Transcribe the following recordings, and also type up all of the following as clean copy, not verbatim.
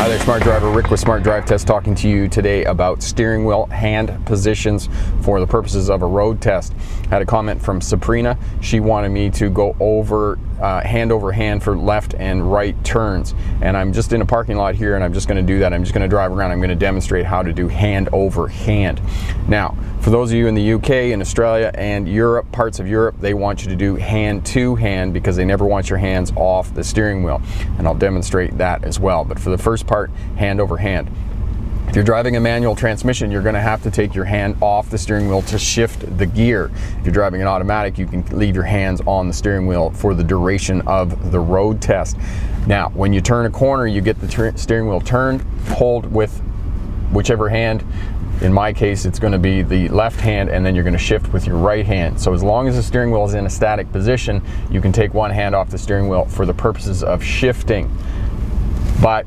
Hi there, Smart Driver. Rick with Smart Drive Test talking to you today about steering wheel hand positions for the purposes of a road test. I had a comment from Sabrina. She wanted me to go over hand over hand for left and right turns. And I'm just in a parking lot here and I'm just going to do that. I'm just going to drive around. I'm going to demonstrate how to do hand over hand. Now, for those of you in the UK and Australia and Europe, parts of Europe, they want you to do hand to hand because they never want your hands off the steering wheel. And I'll demonstrate that as well. But for the first part, hand over hand. If you're driving a manual transmission, you're going to have to take your hand off the steering wheel to shift the gear. If you're driving an automatic, you can leave your hands on the steering wheel for the duration of the road test. Now, when you turn a corner, you get the steering wheel turned, hold with whichever hand. In my case, it's going to be the left hand, and then you're going to shift with your right hand. So as long as the steering wheel is in a static position, you can take one hand off the steering wheel for the purposes of shifting. But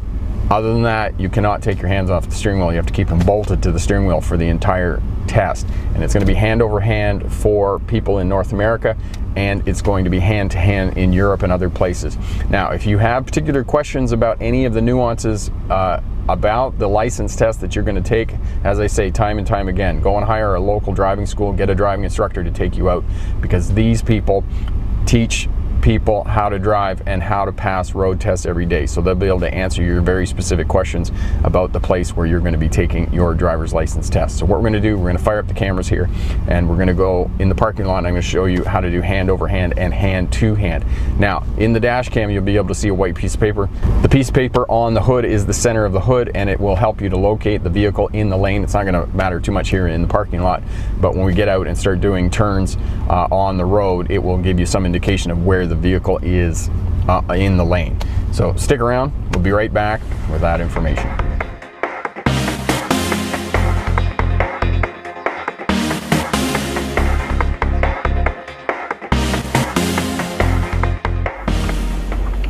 other than that, you cannot take your hands off the steering wheel. You have to keep them bolted to the steering wheel for the entire test. And it's going to be hand over hand for people in North America, and it's going to be hand to hand in Europe and other places. Now, if you have particular questions about any of the nuances about the license test that you're going to take, as I say time and time again, go and hire a local driving school, get a driving instructor to take you out, because these people teach people how to drive and how to pass road tests every day. So they'll be able to answer your very specific questions about the place where you're going to be taking your driver's license test. So what we're going to do, we're going to fire up the cameras here and we're going to go in the parking lot and I'm going to show you how to do hand over hand and hand to hand. Now, in the dash cam, you'll be able to see a white piece of paper. The piece of paper on the hood is the center of the hood, and it will help you to locate the vehicle in the lane. It's not going to matter too much here in the parking lot, but when we get out and start doing turns on the road, it will give you some indication of where the vehicle is in the lane. So stick around, we'll be right back with that information.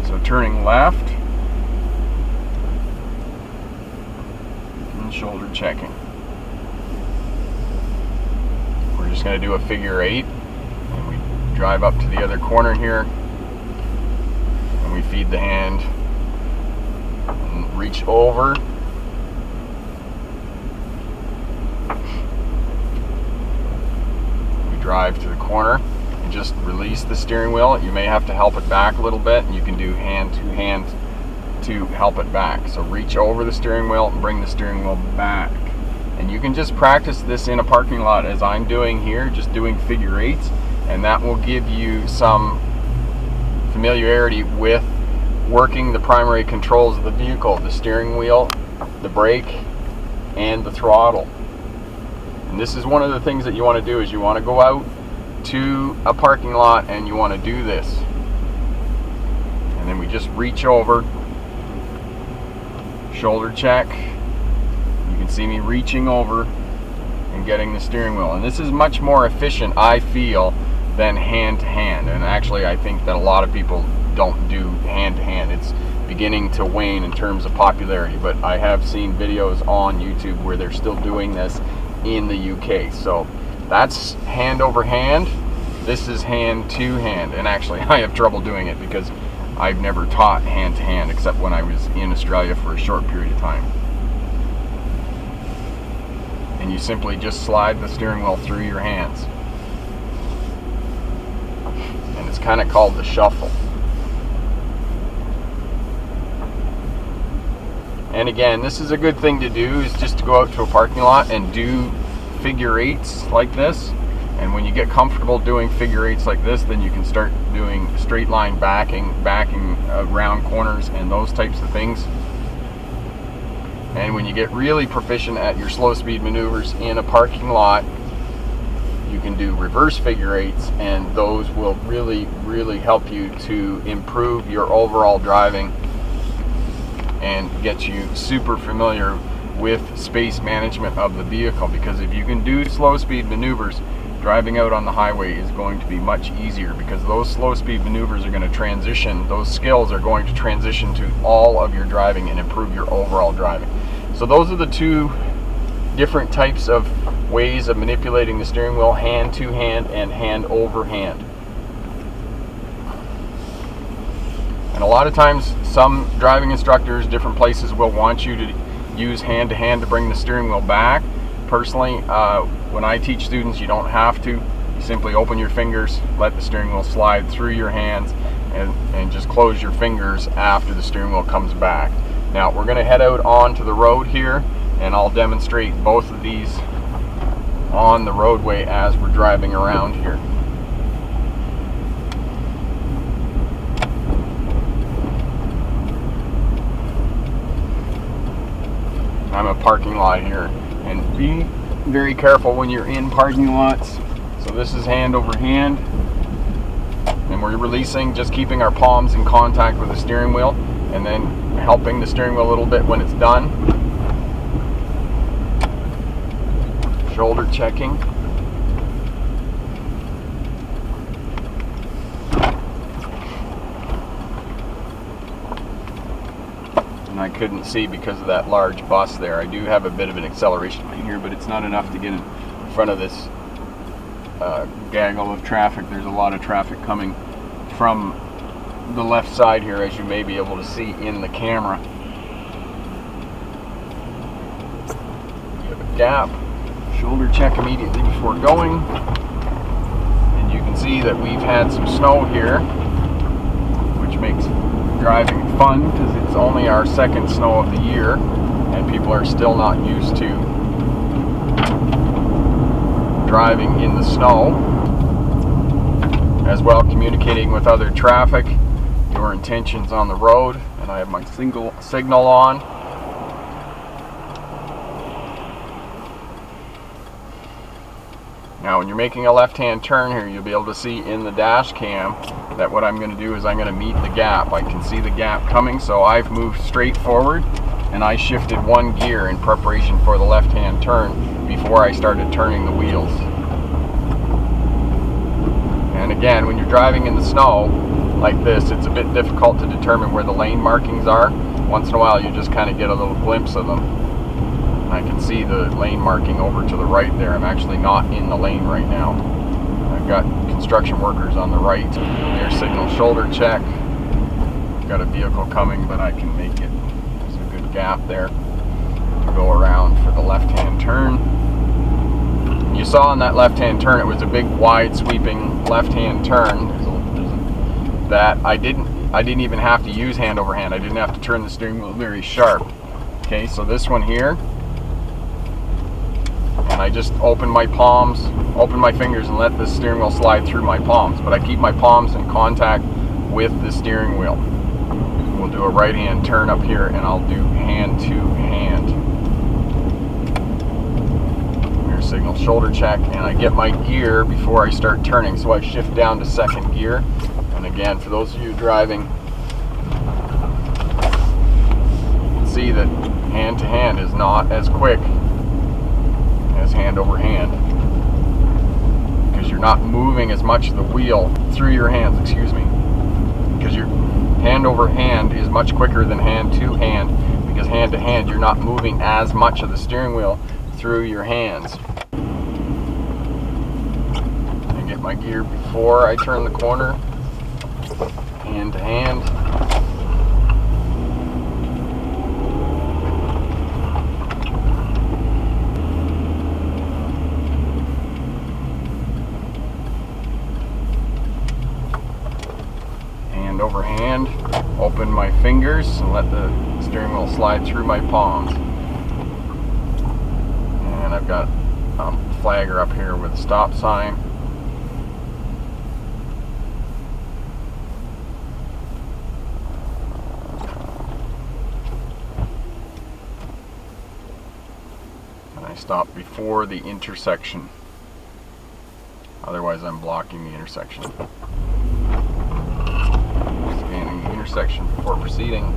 So turning left and shoulder checking. We're just going to do a figure 8. Drive up to the other corner here and we feed the hand and reach over. We drive to the corner and just release the steering wheel. You may have to help it back a little bit, and you can do hand to hand to help it back. So reach over the steering wheel and bring the steering wheel back. And you can just practice this in a parking lot as I'm doing here, just doing figure 8s. And that will give you some familiarity with working the primary controls of the vehicle, the steering wheel, the brake, and the throttle. And this is one of the things that you want to do, is you want to go out to a parking lot and you want to do this. And then we just reach over, shoulder check. You can see me reaching over and getting the steering wheel. And this is much more efficient, I feel, than hand to hand. And actually, I think that a lot of people don't do hand to hand. It's beginning to wane in terms of popularity, but I have seen videos on YouTube where they're still doing this in the UK. So that's hand over hand. This is hand to hand. And actually, I have trouble doing it because I've never taught hand to hand except when I was in Australia for a short period of time. And you simply just slide the steering wheel through your hands. And it's kind of called the shuffle. And again, this is a good thing to do, is just to go out to a parking lot and do figure 8s like this. And when you get comfortable doing figure 8s like this, then you can start doing straight line backing around corners and those types of things. And when you get really proficient at your slow speed maneuvers in a parking lot, you can do reverse figure 8s, and those will really, really help you to improve your overall driving and get you super familiar with space management of the vehicle. Because if you can do slow speed maneuvers, driving out on the highway is going to be much easier, because those slow speed maneuvers are going to transition, those skills are going to transition to all of your driving and improve your overall driving. So those are the two different types of ways of manipulating the steering wheel: hand to hand and hand over hand. And a lot of times some driving instructors, different places, will want you to use hand to hand to bring the steering wheel back. Personally, when I teach students, you don't have to. You simply open your fingers, let the steering wheel slide through your hands, and just close your fingers after the steering wheel comes back. Now we're going to head out onto the road here, and I'll demonstrate both of these on the roadway as we're driving around here. I'm a parking lot here, and be very careful when you're in parking lots. So this is hand over hand, and we're releasing, just keeping our palms in contact with the steering wheel, and then helping the steering wheel a little bit when it's done. Shoulder checking. And I couldn't see because of that large bus there. I do have a bit of an acceleration right here, but it's not enough to get in front of this gaggle of traffic. There's a lot of traffic coming from the left side here, as you may be able to see in the camera. We have a gap. Shoulder check immediately before going. And you can see that we've had some snow here, which makes driving fun because it's only our second snow of the year, and people are still not used to driving in the snow. As well, communicating with other traffic, your intentions on the road, and I have my signal on. Now when you're making a left-hand turn here, you'll be able to see in the dash cam that what I'm going to do is I'm going to meet the gap. I can see the gap coming, so I've moved straight forward, and I shifted one gear in preparation for the left-hand turn before I started turning the wheels. And again, when you're driving in the snow like this, it's a bit difficult to determine where the lane markings are. Once in a while you just kind of get a little glimpse of them. I can see the lane marking over to the right there. I'm actually not in the lane right now. I've got construction workers on the right. Their signal shoulder check. Got a vehicle coming, but I can make it. There's a good gap there to go around for the left-hand turn. You saw in that left-hand turn, it was a big, wide, sweeping left-hand turn. That I didn't even have to use hand over hand. I didn't have to turn the steering wheel very sharp. Okay, so this one here, and I just open my palms, open my fingers, and let the steering wheel slide through my palms. But I keep my palms in contact with the steering wheel. We'll do a right-hand turn up here, and I'll do hand to hand. Signal shoulder check, and I get my gear before I start turning, so I shift down to second gear. And again, for those of you driving, you can see that hand to hand is not as quick as hand over hand, because you're not moving as much of the wheel through your hands, because your hand over hand is much quicker than hand to hand, because hand to hand you're not moving as much of the steering wheel through your hands. And get my gear before I turn the corner, hand to hand. Hand over hand, open my fingers and let the steering wheel slide through my palms. And I've got a flagger up here with a stop sign. And I stop before the intersection. Otherwise I'm blocking the intersection. Scanning the intersection before proceeding.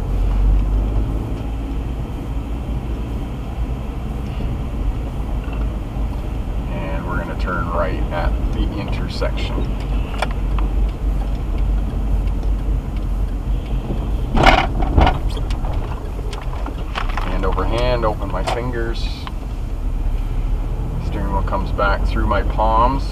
Turn right at the intersection. Hand over hand, open my fingers. Steering wheel comes back through my palms.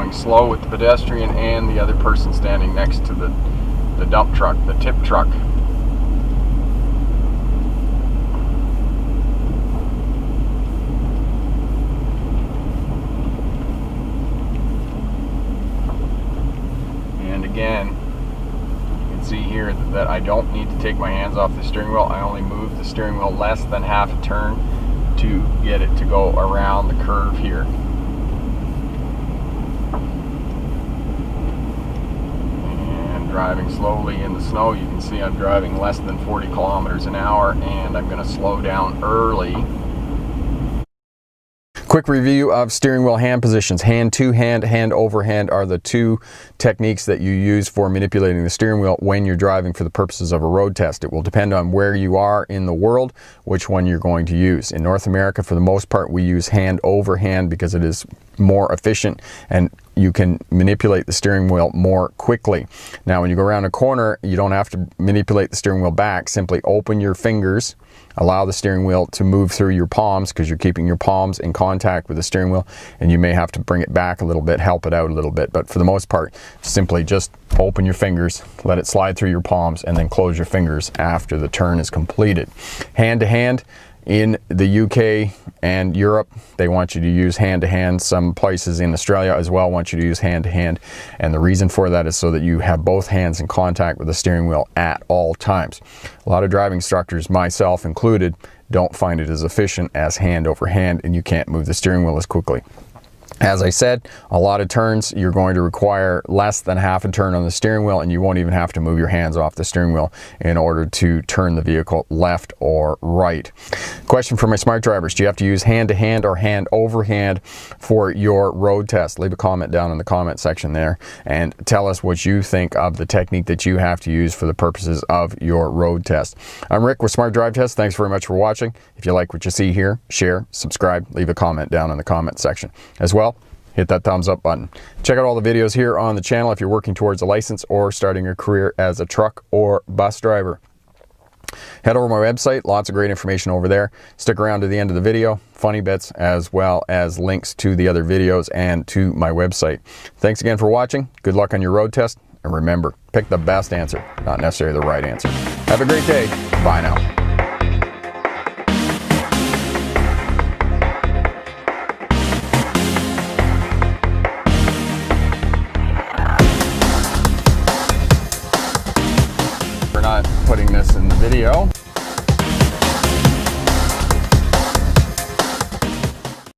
going slow with the pedestrian and the other person standing next to the dump truck, the tip truck. And again, you can see here that I don't need to take my hands off the steering wheel. I only move the steering wheel less than half a turn to get it to go around the curve here. And driving slowly in the snow, you can see I'm driving less than 40 kilometers an hour, and I'm going to slow down early. Quick review of steering wheel hand positions. Hand to hand, hand over hand are the two techniques that you use for manipulating the steering wheel when you're driving for the purposes of a road test. It will depend on where you are in the world, which one you're going to use. In North America, for the most part, we use hand over hand because it is more efficient and you can manipulate the steering wheel more quickly. Now, when you go around a corner, you don't have to manipulate the steering wheel back. Simply open your fingers, allow the steering wheel to move through your palms, because you're keeping your palms in contact with the steering wheel, and you may have to bring it back a little bit, help it out a little bit. But for the most part, simply just open your fingers, let it slide through your palms, and then close your fingers after the turn is completed. Hand to hand. In the UK and Europe, they want you to use hand-to-hand. Some places in Australia as well want you to use hand-to-hand. And the reason for that is so that you have both hands in contact with the steering wheel at all times. A lot of driving instructors, myself included, don't find it as efficient as hand over hand, and you can't move the steering wheel as quickly. As I said, a lot of turns you're going to require less than half a turn on the steering wheel, and you won't even have to move your hands off the steering wheel in order to turn the vehicle left or right. Question for my smart drivers: do you have to use hand to hand or hand over hand for your road test? Leave a comment down in the comment section there and tell us what you think of the technique that you have to use for the purposes of your road test. I'm Rick with Smart Drive Test. Thanks very much for watching. If you like what you see here, share, subscribe, leave a comment down in the comment section. As well, hit that thumbs up button. Check out all the videos here on the channel if you're working towards a license or starting a career as a truck or bus driver. Head over to my website, lots of great information over there. Stick around to the end of the video, funny bits as well as links to the other videos and to my website. Thanks again for watching. Good luck on your road test, and remember, pick the best answer, not necessarily the right answer. Have a great day. Bye now.